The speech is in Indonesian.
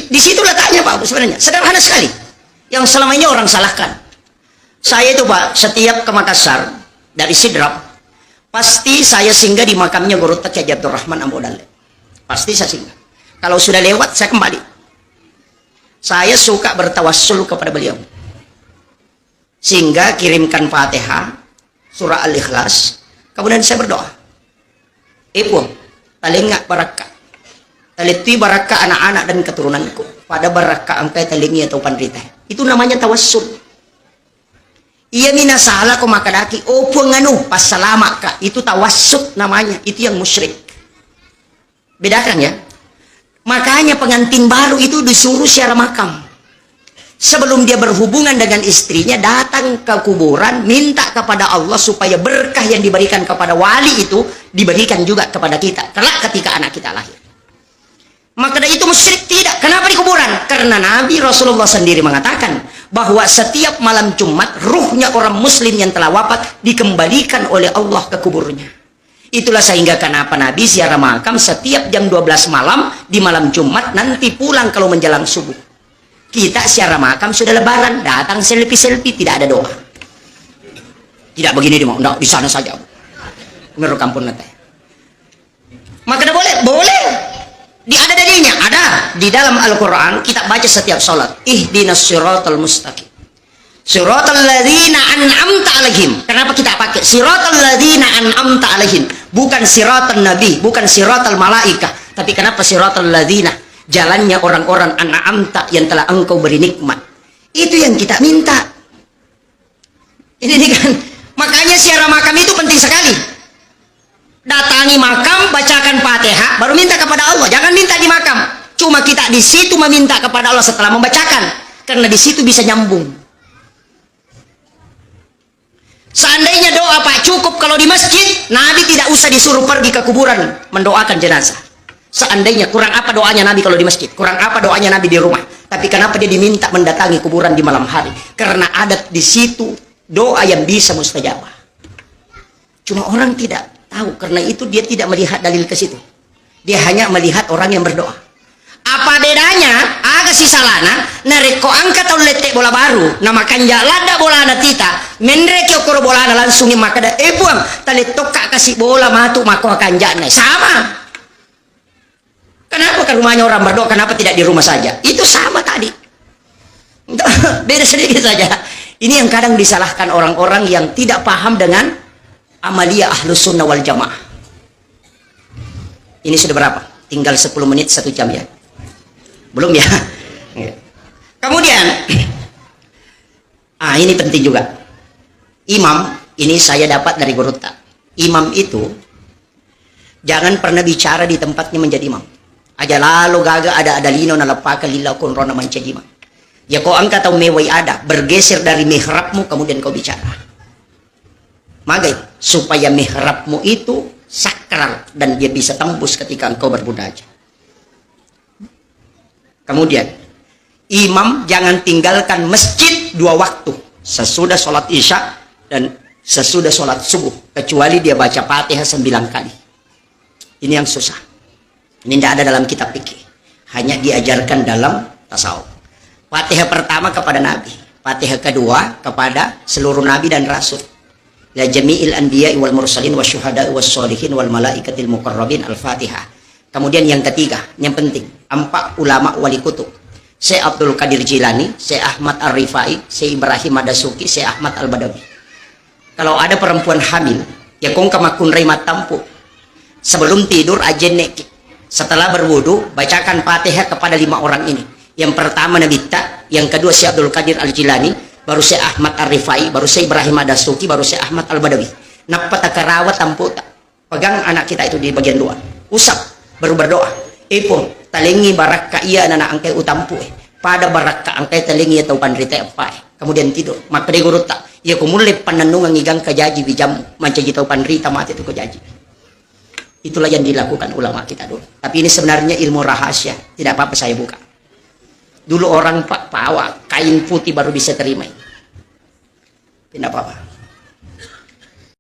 di situ letaknya Pak sebenarnya. Sederhana sekali. Yang selama ini orang salahkan. Saya itu Pak, setiap ke Makassar dari Sidrap, pasti saya singgah di makamnya Guru Kiai Haji Abdurrahman Ambo Dalle. Pasti saya singgah. Kalau sudah lewat saya kembali. Saya suka bertawassul kepada beliau. Sehingga kirimkan Fatihah, surah Al-Ikhlas, kemudian saya berdoa. Ibu, talingak barakah. Talitui barakah anak-anak dan keturunanku. Pada barakah angkai talingi atau pandrita. Itu namanya tawassul. Iya mina salah ko makadaki. O penganu pasalama ka. Itu tawassul namanya. Itu yang musyrik. Bedakan ya. Makanya pengantin baru itu disuruh secara makam. Sebelum dia berhubungan dengan istrinya, datang ke kuburan, minta kepada Allah supaya berkah yang diberikan kepada wali itu diberikan juga kepada kita. Kelak ketika anak kita lahir. Maka itu musyrik tidak. Kenapa di kuburan? Karena Nabi Rasulullah sendiri mengatakan bahwa setiap malam Jumat ruhnya orang muslim yang telah wafat dikembalikan oleh Allah ke kuburnya. Itulah sehingga kenapa Nabi ziarah makam setiap jam 12 malam di malam Jumat, nanti pulang kalau menjelang subuh. Kita ziarah makam sudah lebaran, datang selfie-selfie, tidak ada doa. Tidak begini di sana saja. Menurut kampung nanti. Maka boleh? Boleh. Ada dalilnya, ada di dalam Al-Quran. Kita baca setiap sholat. Ihdinas siratal mustaqim, siratal ladzina an'amta alaihim. Kenapa kita pakai siratal ladzina an'amta alaihim? Bukan siratal nabi, bukan siratal malaikah, tapi kenapa siratal ladzina? Jalannya orang-orang an'amta yang telah engkau beri nikmat. Itu yang kita minta. Ini kan, makanya ziarah makam itu penting sekali. Datangi makam, bacakan Fatihah, baru minta kepada Allah. Jangan minta di makam. Cuma kita di situ meminta kepada Allah setelah membacakan, karena di situ bisa nyambung. Seandainya doa Pak cukup kalau di masjid, Nabi tidak usah disuruh pergi ke kuburan mendoakan jenazah. Seandainya kurang apa doanya Nabi kalau di masjid, kurang apa doanya Nabi di rumah. Tapi kenapa dia diminta mendatangi kuburan di malam hari? Karena ada di situ doa yang bisa mustajabah. Cuma orang tidak tahu, karena itu dia tidak melihat dalil ke situ. Dia hanya melihat orang yang berdoa. Apa bedanya? Aga si salana nareko angkat atau letek bola baru. Nama kanja lada bola na tita. Menreki okoro bola na langsung makada buang tali toka kasih bola matu mako kanjana. Sama. Kenapa ke rumahnya orang berdoa? Kenapa tidak di rumah saja? Itu sama tadi. Beda sedikit saja. Ini yang kadang disalahkan orang-orang yang tidak paham dengan amalia ahlus sunnah wal jamaah. Ini sudah berapa? Tinggal 10 menit 1 jam ya. Belum ya? Kemudian ini penting juga. Imam, ini saya dapat dari Guru Tak. Imam itu jangan pernah bicara di tempatnya menjadi imam. Aja lalu gaga ada lino na lapaka lila kun rona mancajima. Ya kau angkat atau mewai ada, bergeser dari mihrabmu kemudian kau bicara. Magai supaya mihrabmu itu sakral dan dia bisa tembus ketika engkau bermunajat. Kemudian imam jangan tinggalkan masjid 2 waktu, sesudah sholat isya dan sesudah sholat subuh, kecuali dia baca Fatihah 9 kali. Ini yang susah. Ini tidak ada dalam kitab fikih, hanya diajarkan dalam tasawuf. Fatihah pertama kepada Nabi, Fatihah kedua kepada seluruh Nabi dan Rasul. La jami'il anbiya'i wal mursalin wasyuhada'i wassolihin wal malaikatil muqarrabin al-Fatihah. Kemudian yang ketiga, yang penting, 4 ulama wali kutub. Syekh Abdul Qadir Jilani, Syekh Ahmad Ar-Rifai, Syekh Ibrahim Adasuki, Syekh Ahmad Al-Badawi. Kalau ada perempuan hamil, ya kong kamakun remat tampu. Sebelum tidur ajeneki. Setelah berwudu, bacakan Fatihah kepada 5 orang ini. Yang pertama Nabi Tak, yang kedua Syekh Abdul Qadir Al-Jilani, baru Syekh Ahmad Ar-Rifai, baru Syekh Ibrahim Adasuki, baru Syekh Ahmad Al-Badawi. Napata karawat tampu tak. Pegang anak kita itu di bagian luar. Usap, baru berdoa. Ipong, talingi barakka iya nana angkai utampu. Pada barakka angkai talingi atau pandrita apa. Kemudian tidur. Maka dia Guru Tak. Ya kumulip pananungan ngigang kajaji bijam. Mancaji tau pandrita mati itu kajaji. Itulah yang dilakukan ulama kita dulu. Tapi ini sebenarnya ilmu rahasia. Tidak apa-apa saya buka. Dulu orang pawa kain putih baru bisa terima. Tidak apa-apa.